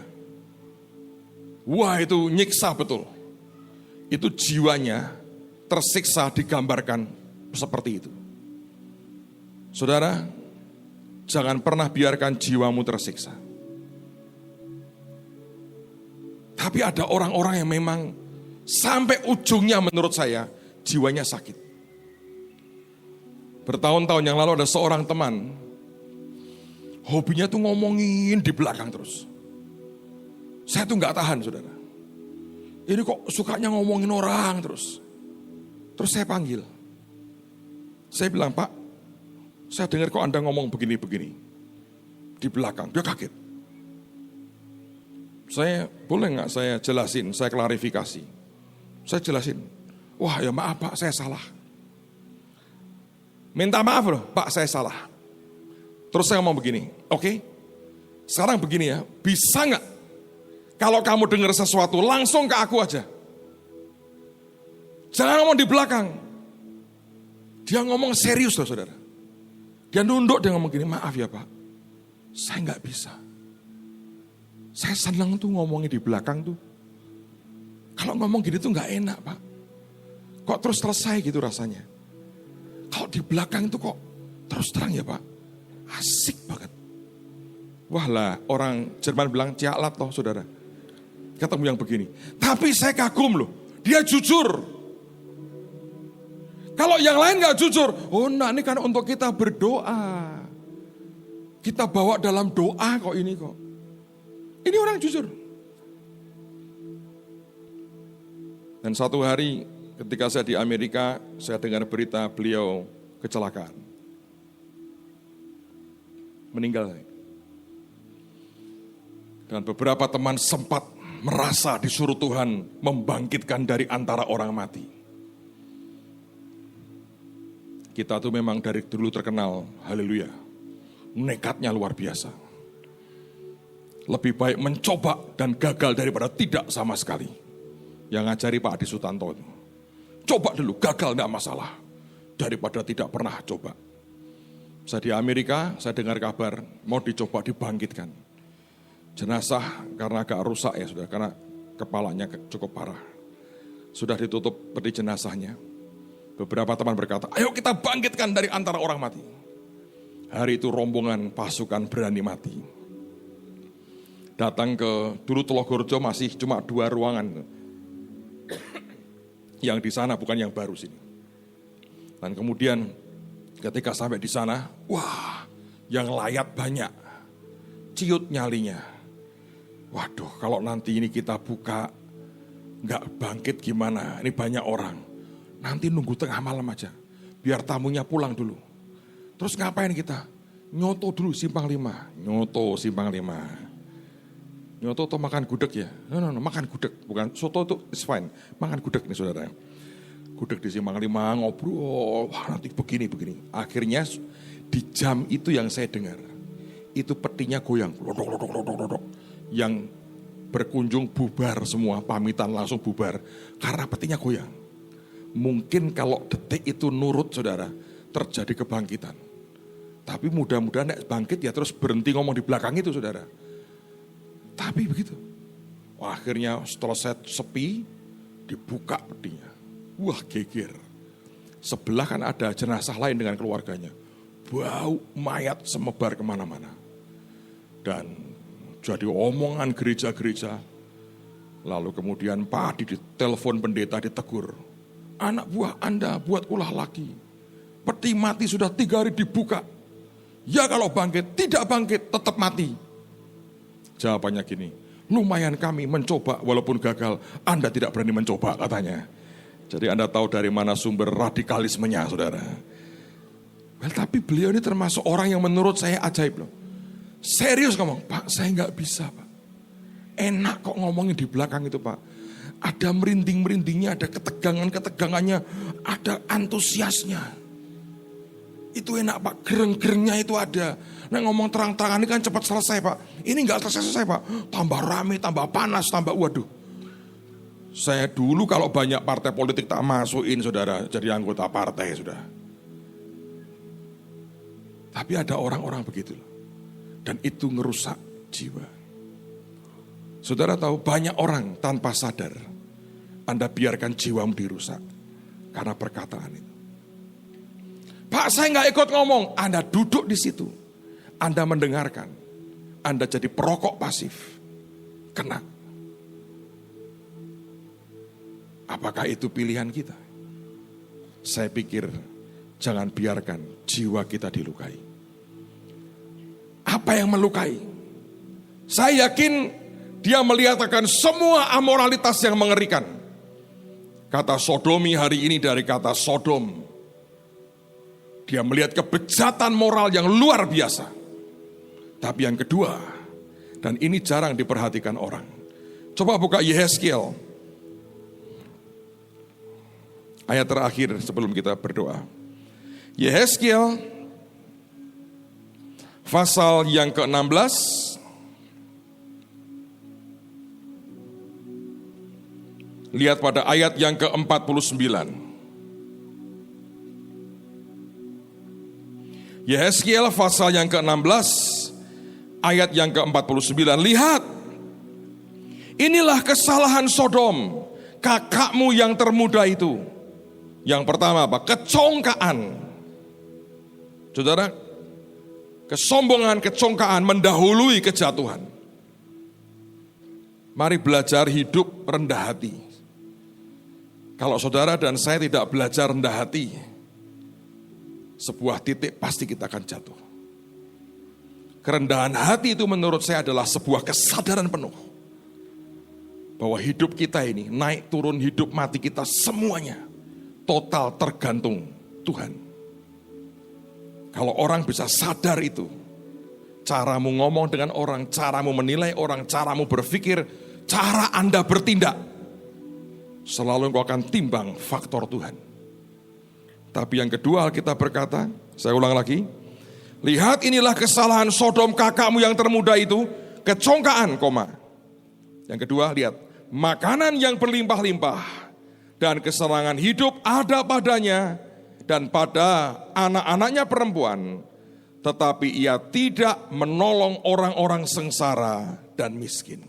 Wah, itu nyiksa betul. Itu jiwanya tersiksa digambarkan seperti itu. Saudara, jangan pernah biarkan jiwamu tersiksa. Tapi ada orang-orang yang memang sampai ujungnya menurut saya jiwanya sakit. Bertahun-tahun yang lalu ada seorang teman, hobinya tuh ngomongin di belakang terus. Saya tuh gak tahan, saudara. Ini kok sukanya ngomongin orang terus. Terus saya panggil. Saya bilang, Pak, saya dengar kok Anda ngomong begini-begini. Di belakang, dia kaget. Saya, boleh gak saya jelasin, saya klarifikasi. Saya jelasin. Wah ya maaf Pak, saya salah. Minta maaf loh, Pak saya salah. Terus saya ngomong begini, oke, sekarang begini ya, bisa gak kalau kamu dengar sesuatu langsung ke aku aja. Jangan ngomong di belakang. Dia ngomong serius loh saudara. Dia nunduk, dia ngomong gini, maaf ya Pak, saya gak bisa. Saya senang tuh ngomongnya di belakang tuh. Kalau ngomong gini tuh gak enak Pak. Kok terus selesai gitu rasanya. Kalau di belakang tuh kok terus terang ya Pak. Asik banget. Wah lah, orang Jerman bilang cialat loh saudara. Ketemu yang begini. Tapi saya kagum loh, dia jujur. Kalau yang lain gak jujur, oh nah ini kan untuk kita berdoa. Kita bawa dalam doa kok ini kok. Ini orang jujur. Dan satu hari ketika saya di Amerika, saya dengar berita beliau kecelakaan. Meninggal. Dan beberapa teman sempat merasa disuruh Tuhan membangkitkan dari antara orang mati. Kita tuh memang dari dulu terkenal, haleluya, nekatnya luar biasa. Lebih baik mencoba dan gagal daripada tidak sama sekali. Yang ngajari Pak Adi Sutanto itu. Coba dulu, gagal enggak masalah. Daripada tidak pernah coba. Saya di Amerika, saya dengar kabar mau dicoba dibangkitkan. Jenazah karena agak rusak ya sudah, karena kepalanya cukup parah. Sudah ditutup peti jenazahnya. Beberapa teman berkata, ayo kita bangkitkan dari antara orang mati. Hari itu rombongan pasukan berani mati. Datang ke, dulu Telogorjo masih cuma 2 ruangan. Yang di sana bukan yang baru sini. Dan kemudian ketika sampai di sana, wah, yang layat banyak. Ciut nyalinya. Waduh, kalau nanti ini kita buka, nggak bangkit gimana? Ini banyak orang. Nanti nunggu tengah malam aja. Biar tamunya pulang dulu. Terus ngapain kita? Nyoto dulu simpang 5. Nyoto simpang 5. Nyoto atau makan gudeg ya? No, makan gudeg. Bukan soto itu is fine. Makan gudeg nih saudara. Gudeg di simpang 5 ngobrol. Wah nanti begini. Akhirnya di jam itu yang saya dengar. Itu petinya goyang. Lodok. Yang berkunjung bubar semua. Pamitan langsung bubar. Karena petinya goyang. Mungkin kalau detik itu nurut saudara. Terjadi kebangkitan. Tapi mudah-mudahan bangkit ya terus berhenti ngomong di belakang itu saudara. Tapi begitu. Wah, akhirnya setelah saya sepi, dibuka petinya. Wah geger. Sebelah kan ada jenazah lain dengan keluarganya. Bau mayat semebar kemana-mana. Dan jadi omongan gereja-gereja. Lalu kemudian Pak Adi ditelepon pendeta ditegur. Anak buah Anda buat ulah lagi. Peti mati sudah 3 hari dibuka. Ya kalau bangkit, tidak bangkit, tetap mati. Jawabannya gini, lumayan kami mencoba walaupun gagal, Anda tidak berani mencoba katanya. Jadi Anda tahu dari mana sumber radikalismenya saudara. Well, tapi beliau ini termasuk orang yang menurut saya ajaib loh. Serius ngomong, Pak saya nggak bisa Pak. Enak kok ngomongin di belakang itu Pak. Ada merinding-merindingnya, ada ketegangan-ketegangannya, ada antusiasnya. Itu enak Pak, gereng-gerengnya itu ada. Nah ngomong terang-terangan ini kan cepat selesai Pak. Ini gak selesai Pak, tambah rame, tambah panas, tambah waduh. Saya dulu kalau banyak partai politik tak masukin saudara, jadi anggota partai sudah. Tapi ada orang-orang begitu loh. Dan itu ngerusak jiwa. Saudara tahu banyak orang tanpa sadar. Anda biarkan jiwamu dirusak. Karena perkataan itu. Pak saya gak ikut ngomong, Anda duduk di situ. Anda mendengarkan, Anda jadi perokok pasif, kena. Apakah itu pilihan kita? Saya pikir jangan biarkan jiwa kita dilukai. Apa yang melukai? Saya yakin dia melihatkan semua amoralitas yang mengerikan. Kata sodomi hari ini dari kata sodom. Dia melihat kebejatan moral yang luar biasa. Tapi yang kedua, dan ini jarang diperhatikan orang. Coba buka Yehezkiel. Ayat terakhir sebelum kita berdoa. Yehezkiel, pasal yang ke-16. Lihat pada ayat yang ke-49. Yehezkiel pasal yang ke-16. Ayat yang ke-49, lihat, inilah kesalahan Sodom, kakakmu yang termuda itu. Yang pertama apa? Kecongkaan. Saudara, kesombongan, kecongkaan mendahului kejatuhan. Mari belajar hidup rendah hati. Kalau saudara dan saya tidak belajar rendah hati, sebuah titik pasti kita akan jatuh. Kerendahan hati itu menurut saya adalah sebuah kesadaran penuh bahwa hidup kita ini, naik turun hidup mati kita semuanya total tergantung Tuhan. Kalau orang bisa sadar itu, caramu ngomong dengan orang, caramu menilai orang, caramu berpikir, cara Anda bertindak, selalu engkau akan timbang faktor Tuhan. Tapi yang kedua kita berkata, saya ulang lagi, lihat inilah kesalahan Sodom kakakmu yang termuda itu, kecongkaan, koma. Yang kedua, lihat, makanan yang berlimpah-limpah dan kesenangan hidup ada padanya dan pada anak-anaknya perempuan, tetapi ia tidak menolong orang-orang sengsara dan miskin.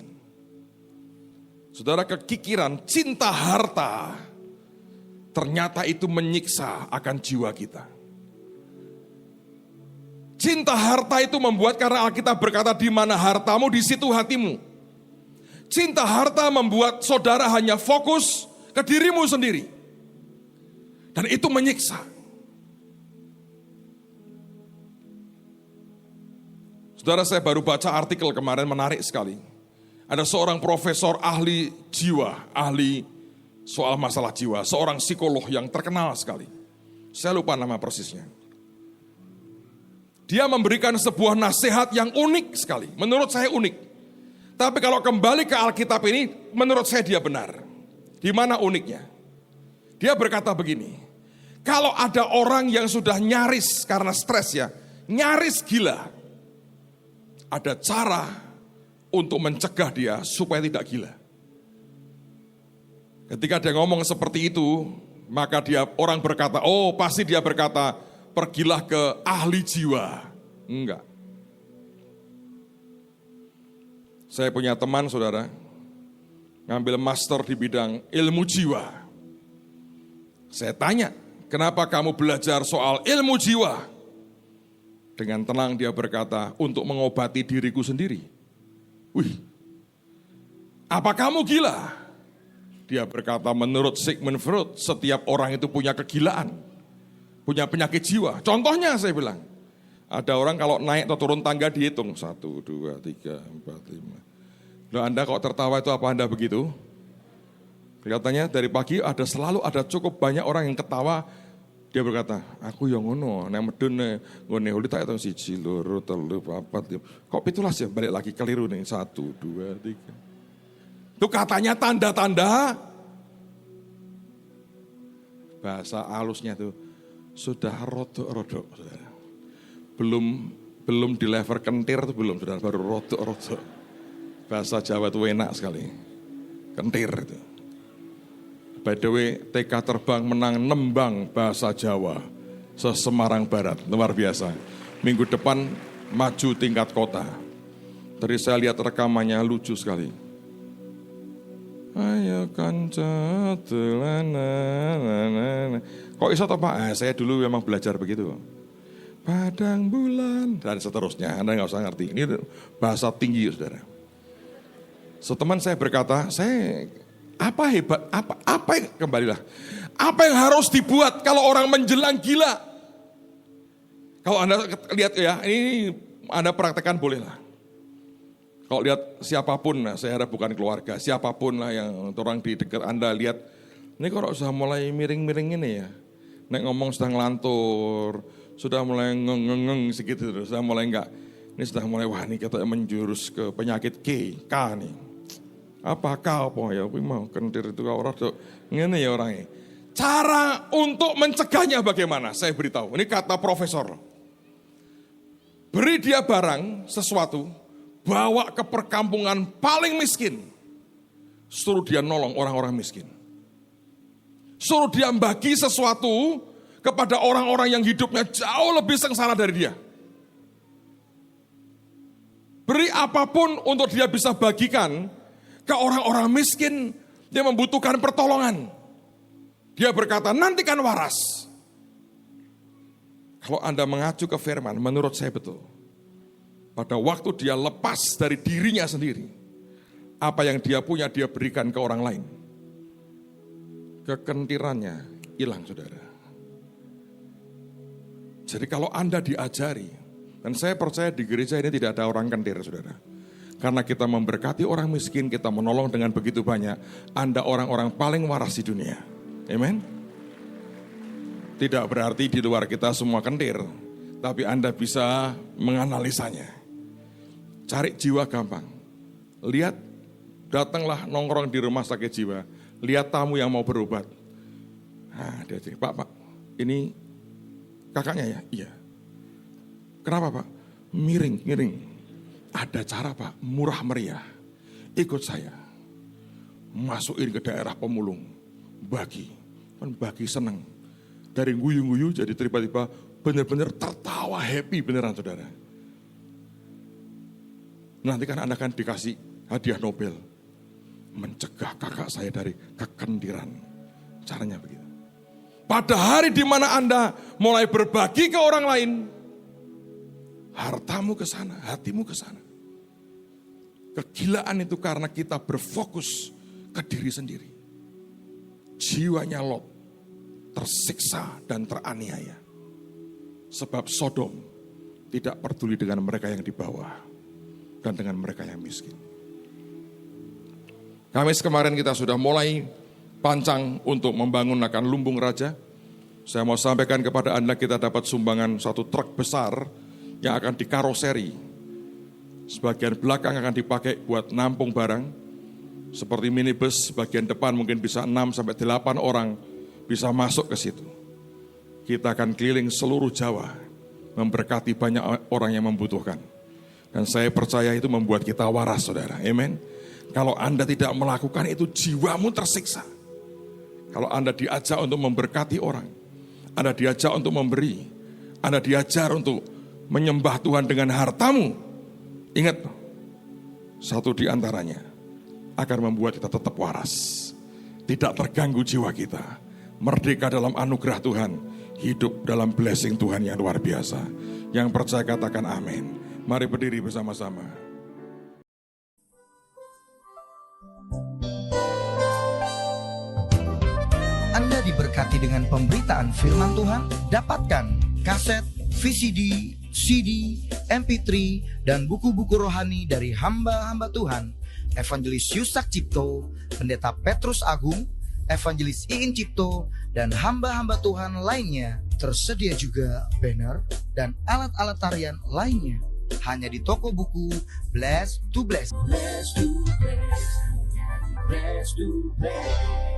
Saudara, kekikiran cinta harta ternyata itu menyiksa akan jiwa kita. Cinta harta itu membuat, karena Alkitab berkata di mana hartamu di situ hatimu. Cinta harta membuat saudara hanya fokus ke dirimu sendiri. Dan itu menyiksa. Saudara, saya baru baca artikel kemarin menarik sekali. Ada seorang profesor ahli jiwa, ahli soal masalah jiwa, seorang psikolog yang terkenal sekali. Saya lupa nama persisnya. Dia memberikan sebuah nasihat yang unik sekali, menurut saya unik. Tapi kalau kembali ke Alkitab ini, menurut saya dia benar. Di mana uniknya? Dia berkata begini, kalau ada orang yang sudah nyaris karena stres ya, nyaris gila, ada cara untuk mencegah dia supaya tidak gila. Ketika dia ngomong seperti itu, maka orang berkata, oh pasti dia berkata, pergilah ke ahli jiwa. Enggak. Saya punya teman, saudara, ngambil master di bidang ilmu jiwa. Saya tanya, kenapa kamu belajar soal ilmu jiwa? Dengan tenang dia berkata, untuk mengobati diriku sendiri. Wih, apa kamu gila? Dia berkata, menurut Sigmund Freud, setiap orang itu punya kegilaan, punya penyakit jiwa. Contohnya saya bilang, ada orang kalau naik atau turun tangga dihitung, 1, 2, 3, 4, 5. Loh, Anda kok tertawa itu apa Anda begitu? Kelihatannya dari pagi selalu ada cukup banyak orang yang ketawa. Dia berkata, aku yang ngono, nek medun ngene huli tak itu 1, 2, 3, 4. Kok pitulas ya, balik lagi keliru nih, 1, 2, 3. Itu katanya tanda-tanda bahasa halusnya tuh sudah rodok-rodok, saudara. Belum di level kentir tuh belum, saudara, baru rodok-rodok. Bahasa Jawa itu enak sekali, kentir itu. By the way, TK terbang menang nembang bahasa Jawa se-Semarang Barat, luar biasa. Minggu depan maju tingkat kota. Tadi saya lihat rekamannya lucu sekali. Ayo kanca telana. Kok iso toh Pak? Saya dulu memang belajar begitu. Padang bulan dan seterusnya. Anda nggak usah ngerti. Ini bahasa tinggi, saudara. Seteman saya berkata, apa hebat, apa yang, kembalilah, apa yang harus dibuat kalau orang menjelang gila? Kalau Anda lihat ya, ini Anda praktekkan bolehlah. Kalau lihat siapapun, saya harap bukan keluarga, siapapun lah yang orang di dekat Anda lihat, ini kok sudah mulai miring-miring ini ya, nek ngomong sudah ngelantur, sudah mulai ngeng segitu, sudah mulai enggak, ini sudah mulai wah ini katanya menjurus ke penyakit K nih. Apa kau ya, mau kentir itu orang tuh ngene ya orangnya. Cara untuk mencegahnya bagaimana? Saya beritahu. Ini kata profesor. Beri dia barang sesuatu, bawa ke perkampungan paling miskin, suruh dia nolong orang-orang miskin. Suruh dia bagi sesuatu kepada orang-orang yang hidupnya jauh lebih sengsara dari dia. Beri apapun untuk dia bisa bagikan ke orang-orang miskin yang membutuhkan pertolongan. Dia berkata, nantikan waras. Kalau Anda mengacu ke firman, menurut saya betul. Pada waktu dia lepas dari dirinya sendiri, apa yang dia punya dia berikan ke orang lain. Kekentirannya hilang, saudara. Jadi kalau Anda diajari Dan saya percaya di gereja ini tidak ada orang kentir, saudara. Karena kita memberkati orang miskin, kita menolong dengan begitu banyak. Anda orang-orang paling waras di dunia. Amen. Tidak berarti di luar kita semua kentir. Tapi Anda bisa menganalisanya. Cari jiwa gampang. Lihat, datanglah nongkrong di rumah sakit jiwa. Lihat tamu yang mau berobat. Nah, dia cerita, Pak, ini kakaknya ya? Iya. Kenapa Pak? Miring. Ada cara Pak, murah meriah. Ikut saya. Masukin ke daerah pemulung. Bagi senang. Dari guyu-guyu jadi tiba-tiba benar-benar tertawa, happy beneran saudara. Nanti kan Anda kan dikasih hadiah Nobel. Mencegah kakak saya dari kekendiran. Caranya begitu. Pada hari di mana Anda mulai berbagi ke orang lain, hartamu ke sana, hatimu ke sana. Kegilaan itu karena kita berfokus ke diri sendiri. Jiwanya Lot tersiksa dan teraniaya. Sebab Sodom tidak peduli dengan mereka yang di bawah dan dengan mereka yang miskin. Kamis kemarin kita sudah mulai pancang untuk membangun akan lumbung raja. Saya mau sampaikan kepada Anda, kita dapat sumbangan satu truk besar yang akan dikaroseri. Sebagian belakang akan dipakai buat nampung barang. Seperti minibus, bagian depan mungkin bisa 6-8 orang bisa masuk ke situ. Kita akan keliling seluruh Jawa, memberkati banyak orang yang membutuhkan. Dan saya percaya itu membuat kita waras, saudara. Amen. Kalau Anda tidak melakukan itu, jiwamu tersiksa. Kalau Anda diajak untuk memberkati orang, Anda diajak untuk memberi, Anda diajar untuk menyembah Tuhan dengan hartamu, ingat, satu di antaranya akan membuat kita tetap waras. Tidak terganggu jiwa kita. Merdeka dalam anugerah Tuhan. Hidup dalam blessing Tuhan yang luar biasa. Yang percaya katakan amin. Mari berdiri bersama-sama. Anda diberkati dengan pemberitaan firman Tuhan. Dapatkan kaset, VCD, CD, MP3, dan buku-buku rohani dari hamba-hamba Tuhan. Evangelis Yusak Cipto, Pendeta Petrus Agung, Evangelis Iin Cipto, dan hamba-hamba Tuhan lainnya. Tersedia juga banner dan alat-alat tarian lainnya. Hanya di toko buku Bless to Bless. Bless to Bless. Bless to Bless.